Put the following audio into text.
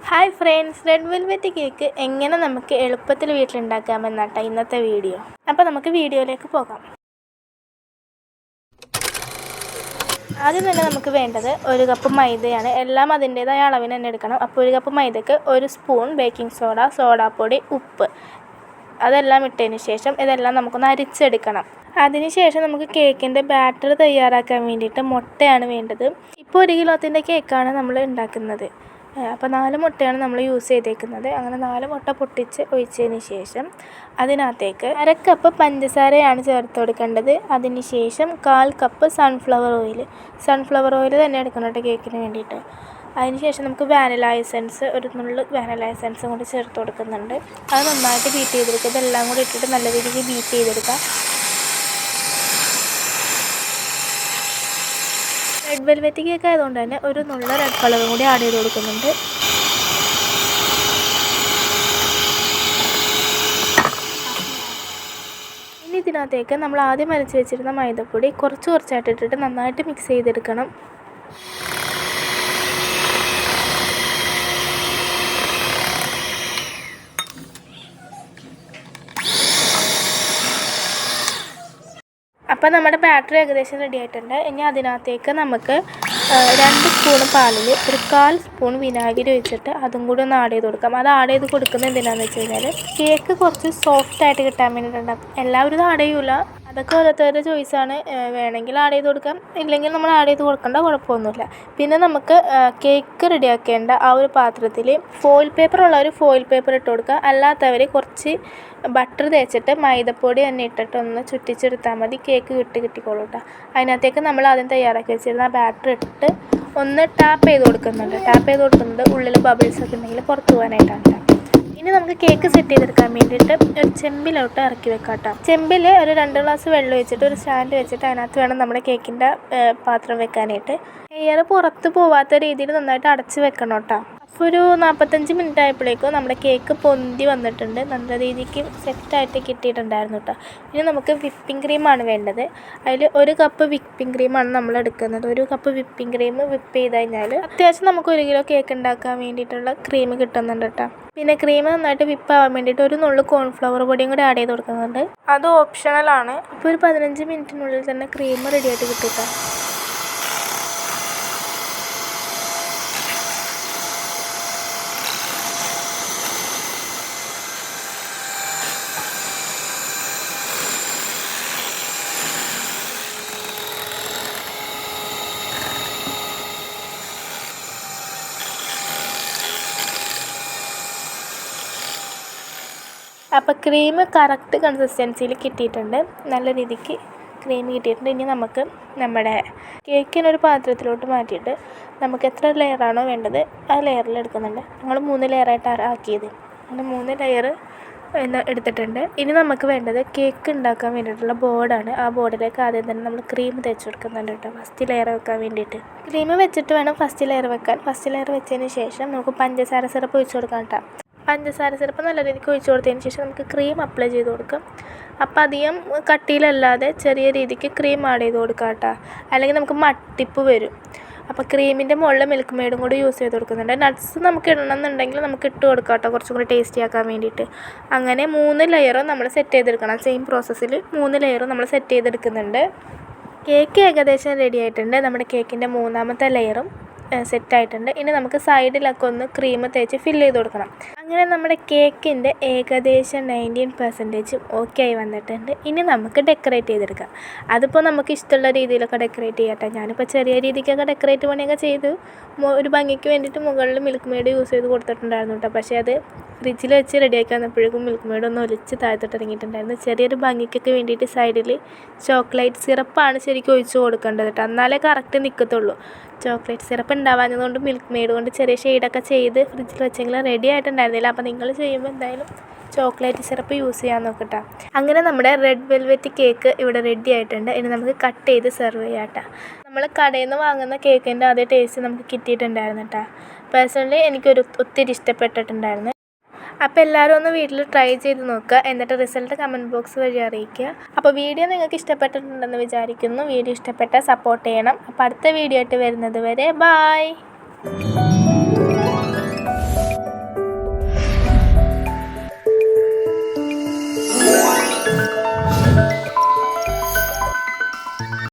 Hi friends, red velvet cake എങ്ങനെ നമുക്ക് എളുപ്പത്തിൽ വീട്ടിലുണ്ടാക്കാമെന്നാട്ടോ ഇന്നത്തെ വീഡിയോ. അപ്പോൾ നമുക്ക് വീഡിയോയിലേക്ക് പോകാം. ആദ്യം തന്നെ നമുക്ക് വേണ്ടത് 1 കപ്പ് മൈദയാണ്. എല്ലാം അതിൻ്റേതായ അളവിന് തന്നെ എടുക്കണം. അപ്പോൾ 1 കപ്പ് മൈദയ്ക്ക് 1 സ്പൂൺ ബേക്കിംഗ് സോഡ, സോഡാപ്പൊടി, ഉപ്പ് അതെല്ലാം ഇട്ടതിന് ശേഷം ഇതെല്ലാം നമുക്കൊന്ന് അരിച്ചെടുക്കണം. അതിനുശേഷം നമുക്ക് കേക്കിൻ്റെ ബാറ്റർ തയ്യാറാക്കാൻ വേണ്ടിയിട്ട് മുട്ടയാണ് വേണ്ടത്. ഇപ്പോൾ 1 കിലോത്തിൻ്റെ കേക്കാണ് നമ്മൾ ഉണ്ടാക്കുന്നത്. അപ്പോൾ 4 മുട്ടയാണ് നമ്മൾ യൂസ് ചെയ്തേക്കുന്നത്. അങ്ങനെ 4 മുട്ട പൊട്ടിച്ച് ഒഴിച്ചതിന് ശേഷം അതിനകത്തേക്ക് 1/2 കപ്പ് പഞ്ചസാരയാണ് ചേർത്ത് കൊടുക്കേണ്ടത്. അതിന് ശേഷം 1/4 കപ്പ് സൺഫ്ലവർ ഓയിൽ തന്നെ എടുക്കണം കേട്ടോ കേക്കിന് വേണ്ടിയിട്ട്. അതിന് ശേഷം നമുക്ക് വാനില എസൻസ്, ഒരു നുള്ളു വാനില എസൻസും കൂടി ചേർത്ത് കൊടുക്കുന്നുണ്ട്. അത് നന്നായിട്ട് ബീറ്റ് ചെയ്തെടുക്കുക. ഇതെല്ലാം കൂടി ഇട്ടിട്ട് നല്ല രീതിക്ക് ബീറ്റ് ചെയ്തെടുക്കുക. റെഡ് വെൽവെറ്റ് കേക്ക് ആയതുകൊണ്ട് തന്നെ ഒരു നുള്ള റെഡ് കളറും കൂടി ആഡ് ചെയ്ത് കൊടുക്കുന്നുണ്ട്. ഇനി ഇതിനകത്തേക്ക് നമ്മൾ ആദ്യം അരച്ച് വെച്ചിരുന്ന മൈദപ്പൊടി കുറച്ചായിട്ട് ഇട്ടിട്ട് നന്നായിട്ട് മിക്സ് ചെയ്തെടുക്കണം. അപ്പോൾ നമ്മുടെ ബാറ്റർ ഏകദേശം റെഡി ആയിട്ടുണ്ട്. ഇനി അതിനകത്തേക്ക് നമുക്ക് 2 സ്പൂൺ പാലിൽ 1/4 സ്പൂൺ വിനാഗിരി ഒഴിച്ചിട്ട് അതും കൂടി ഒന്ന് ആഡ് ചെയ്ത് കൊടുക്കാം. അത് ആഡ് ചെയ്ത് കൊടുക്കുന്നത് എന്തിനാണെന്ന് വെച്ച് കഴിഞ്ഞാൽ കേക്ക് കുറച്ച് സോഫ്റ്റായിട്ട് കിട്ടാൻ വേണ്ടിയിട്ടുണ്ടാകും. എല്ലാവരും ഇത് ആഡ് ചെയ്യില്ല, അതൊക്കെ ഓരോരുത്തരുടെ ചോയ്സാണ്. വേണമെങ്കിൽ ആഡ് ചെയ്ത് കൊടുക്കാം, ഇല്ലെങ്കിൽ നമ്മൾ ആഡ് ചെയ്ത് കൊടുക്കേണ്ട കുഴപ്പമൊന്നുമില്ല. പിന്നെ നമുക്ക് കേക്ക് റെഡിയാക്കേണ്ട ആ ഒരു പാത്രത്തിൽ ഫോയിൽ പേപ്പർ ഉള്ളവർ ഫോയിൽ പേപ്പർ ഇട്ട് കൊടുക്കുക. അല്ലാത്തവർ കുറച്ച് ബട്ടർ തേച്ചിട്ട് മൈദപ്പൊടി തന്നെ ഇട്ടിട്ട് ഒന്ന് ചുറ്റിച്ചെടുത്താൽ മതി. കേക്ക് കിട്ടിക്കോളൂ കേട്ടോ. അതിനകത്തേക്ക് നമ്മൾ ആദ്യം തയ്യാറാക്കി വെച്ചിരുന്ന ബാറ്റർ ഇട്ടിട്ട് ഒന്ന് ടാപ്പ് ചെയ്ത് കൊടുക്കുന്നത് ഉള്ളിൽ ബബിൾസ് ഒക്കെ ഉണ്ടെങ്കിൽ പുറത്ത് പോകാനായിട്ടാണ്. ഇനി നമുക്ക് കേക്ക് സെറ്റ് ചെയ്തെടുക്കാൻ വേണ്ടിയിട്ട് ഒരു ചെമ്പിലോട്ട് ഇറക്കി വെക്കാം കേട്ടോ. ചെമ്പിൽ ഒരു 2 ഗ്ലാസ് വെള്ളം ഒഴിച്ചിട്ട് ഒരു സ്റ്റാൻഡ് വെച്ചിട്ട് അതിനകത്ത് വേണം നമ്മുടെ കേക്കിൻ്റെ പാത്രം വെക്കാനായിട്ട്. എയർ പുറത്ത് പോവാത്ത രീതിയിൽ നന്നായിട്ട് അടച്ച് വെക്കണം കേട്ടോ. അപ്പോൾ ഒരു 45 മിനിറ്റ് ആയപ്പോഴേക്കും നമ്മുടെ കേക്ക് പൊന്തി വന്നിട്ടുണ്ട്. നല്ല രീതിക്ക് സെറ്റായിട്ട് കിട്ടിയിട്ടുണ്ടായിരുന്നു കേട്ടോ. ഇനി നമുക്ക് വിപ്പിംഗ് ക്രീമാണ് വേണ്ടത്. അതിൽ 1 കപ്പ് വിപ്പിംഗ് ക്രീമാണ് നമ്മൾ എടുക്കുന്നത്. 1 കപ്പ് വിപ്പിംഗ് ക്രീം വിപ്പ് ചെയ്ത് കഴിഞ്ഞാൽ അത്യാവശ്യം നമുക്ക് 1 കിലോ കേക്ക് ഉണ്ടാക്കാൻ വേണ്ടിയിട്ടുള്ള ക്രീം കിട്ടുന്നുണ്ട് കേട്ടോ. പിന്നെ ക്രീം നന്നായിട്ട് വിപ്പാവാൻ വേണ്ടിയിട്ട് ഒരു നുള്ളു കോൺഫ്ലവർ പൊടിയും കൂടി ആഡ് ചെയ്ത് കൊടുക്കുന്നുണ്ട്. അത് ഓപ്ഷണലാണ്. അപ്പോൾ ഒരു 15 മിനിറ്റിനുള്ളിൽ തന്നെ ക്രീം റെഡിയായിട്ട് കിട്ടും കേട്ടോ. അപ്പോൾ ക്രീം കറക്റ്റ് കൺസിസ്റ്റൻസിയിൽ കിട്ടിയിട്ടുണ്ട്. നല്ല രീതിക്ക് ക്രീം കിട്ടിയിട്ടുണ്ട്. ഇനി നമുക്ക് നമ്മുടെ കേക്കിനൊരു പാത്രത്തിലോട്ട് മാറ്റിയിട്ട് നമുക്ക് എത്ര ലെയറാണോ വേണ്ടത് ആ ലെയറിൽ എടുക്കുന്നുണ്ട്. ഞങ്ങൾ 3 ലെയറായിട്ടാണ് ആക്കിയത്. അങ്ങനെ 3 ലെയർ എടുത്തിട്ടുണ്ട്. ഇനി നമുക്ക് വേണ്ടത് കേക്ക് ഉണ്ടാക്കാൻ വേണ്ടിയിട്ടുള്ള ബോർഡാണ്. ആ ബോർഡിലേക്ക് ആദ്യം തന്നെ നമ്മൾ ക്രീം തേച്ച് കൊടുക്കുന്നുണ്ട് കേട്ടോ, ഫസ്റ്റ് ലെയർ വെക്കാൻ വേണ്ടിയിട്ട്. ക്രീം വെച്ചിട്ട് വേണം ഫസ്റ്റ് ലെയർ വെക്കാൻ. ഫസ്റ്റ് ലെയർ വെച്ചതിന് ശേഷം നമുക്ക് പഞ്ചസാര സിറപ്പ് ഒഴിച്ച് കൊടുക്കാം കേട്ടോ. പഞ്ചസാര സിറപ്പ് നല്ല രീതിക്ക് ഒഴിച്ച് കൊടുത്തതിന് ശേഷം നമുക്ക് ക്രീം അപ്ലൈ ചെയ്ത് കൊടുക്കാം. അപ്പോൾ അധികം കട്ടിയിലല്ലാതെ ചെറിയ രീതിക്ക് ക്രീം ആഡ് ചെയ്ത് കൊടുക്കാം കേട്ടോ, അല്ലെങ്കിൽ നമുക്ക് മട്ടിപ്പ് വരും. അപ്പോൾ ക്രീമിൻ്റെ മുകളിൽ മിൽക്ക് മെയ്ഡും കൂടി യൂസ് ചെയ്ത് കൊടുക്കുന്നുണ്ട്. നട്ട്സ് നമുക്ക് ഇടണമെന്നുണ്ടെങ്കിൽ നമുക്ക് ഇട്ട് കൊടുക്കാം കേട്ടോ, കുറച്ചും കൂടി ടേസ്റ്റി ആക്കാൻ വേണ്ടിയിട്ട്. അങ്ങനെ 3 ലെയറും നമ്മൾ സെറ്റ് ചെയ്തെടുക്കണം. സെയിം പ്രോസസ്സിൽ 3 ലെയറും നമ്മൾ സെറ്റ് ചെയ്തെടുക്കുന്നുണ്ട്. കേക്ക് ഏകദേശം റെഡി ആയിട്ടുണ്ട്. നമ്മുടെ കേക്കിൻ്റെ 3ാമത്തെ ലെയറും സെറ്റായിട്ടുണ്ട്. ഇനി നമുക്ക് സൈഡിലൊക്കെ ഒന്ന് ക്രീം തേച്ച് ഫില്ല് ചെയ്ത് കൊടുക്കണം. അങ്ങനെ നമ്മുടെ കേക്കിൻ്റെ ഏകദേശം 19% ഓക്കെ ആയി വന്നിട്ടുണ്ട്. ഇനി നമുക്ക് ഡെക്കറേറ്റ് ചെയ്തെടുക്കാം. അതിപ്പോൾ നമുക്ക് ഇഷ്ടമുള്ള രീതിയിലൊക്കെ ഡെക്കറേറ്റ് ചെയ്യാട്ടോ. ഞാനിപ്പോൾ ചെറിയ രീതിക്കൊക്കെ ഡെക്കറേറ്റ് പണിയൊക്കെ ചെയ്ത് ഒരു ഭംഗിക്ക് വേണ്ടിയിട്ട് മുകളിൽ മിൽക്ക് മെയ്ഡ് യൂസ് ചെയ്ത് കൊടുത്തിട്ടുണ്ടായിരുന്നു കേട്ടോ. പക്ഷേ അത് ഫ്രിഡ്ജിൽ വെച്ച് റെഡിയാക്കി വന്നപ്പോഴേക്കും മിൽക്ക് മെയ്ഡ് ഒന്ന് ഒലിച്ച് താഴത്തോട്ട് ഇറങ്ങിയിട്ടുണ്ടായിരുന്നു. ചെറിയൊരു ഭംഗിക്കൊക്കെ വേണ്ടിയിട്ട് സൈഡിൽ ചോക്ലേറ്റ് സിറപ്പാണ് ശരിക്കും ഒഴിച്ച് കൊടുക്കേണ്ടത് കേട്ടോ, എന്നാലേ കറക്റ്റ് നിൽക്കത്തുള്ളൂ. ചോക്ലേറ്റ് സിറപ്പ് ഉണ്ടാവാഞ്ഞതുകൊണ്ട് മിൽക്ക് മെയ്ഡ് കൊണ്ട് ചെറിയ ഷെയ്ഡൊക്കെ ചെയ്ത് ഫ്രിഡ്ജിൽ വെച്ചെങ്കിൽ റെഡി ആയിട്ടുണ്ടായിരുന്നില്ല. അപ്പോൾ നിങ്ങൾ ചെയ്യുമ്പോൾ എന്തായാലും ചോക്ലേറ്റ് സിറപ്പ് യൂസ് ചെയ്യാൻ നോക്കട്ടോ. അങ്ങനെ നമ്മുടെ റെഡ് വെൽവെറ്റ് കേക്ക് ഇവിടെ റെഡി ആയിട്ടുണ്ട്. ഇനി നമുക്ക് കട്ട് ചെയ്ത് സെർവ് ചെയ്യാം കേട്ടോ. നമ്മൾ കടയിൽ നിന്ന് വാങ്ങുന്ന കേക്കിൻ്റെ അതേ ടേസ്റ്റ് നമുക്ക് കിട്ടിയിട്ടുണ്ടായിരുന്നു കേട്ടോ. പേഴ്സണലി ഒത്തിരി ഇഷ്ടപ്പെട്ടിട്ടുണ്ടായിരുന്നു. അപ്പോൾ എല്ലാവരും ഒന്ന് വീട്ടിൽ ട്രൈ ചെയ്ത് നോക്കുക, എന്നിട്ട് റിസൾട്ട് കമൻറ്റ് ബോക്സ് വഴി അറിയിക്കുക. അപ്പോൾ വീഡിയോ നിങ്ങൾക്ക് ഇഷ്ടപ്പെട്ടിട്ടുണ്ടെന്ന് വിചാരിക്കുന്നു. വീഡിയോ ഇഷ്ടപ്പെട്ടാൽ സപ്പോർട്ട് ചെയ്യണം. അപ്പോൾ അടുത്ത വീഡിയോ ആയിട്ട് വരുന്നത് വരെ ബായ്.